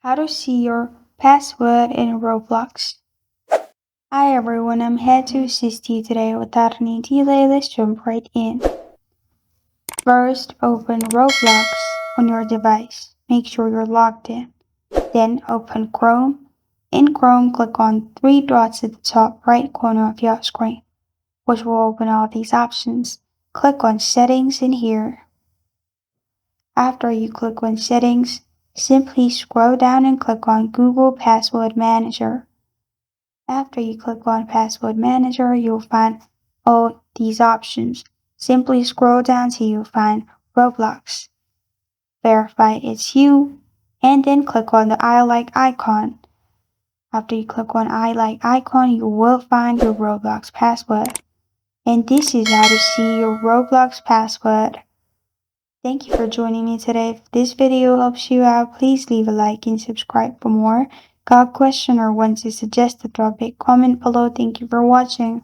How to see your password in Roblox. Hi everyone, I'm here to assist you today. Without any delay, let's jump right in. First, open Roblox on your device. Make sure you're logged in. Then open Chrome. In Chrome, click on three dots at the top right corner of your screen, which will open all these options. Click on Settings in here. After you click on Settings, simply scroll down and click on Google Password Manager. After you click on Password Manager, you'll find all these options. Simply scroll down till you find Roblox. Verify it's you, and then click on the I like icon. After you click on I like icon, you will find your Roblox password. And this is how to see your Roblox password. Thank you for joining me today. If this video helps you out, please leave a like and subscribe for more. Got a question or want to suggest a topic? Comment below. Thank you for watching.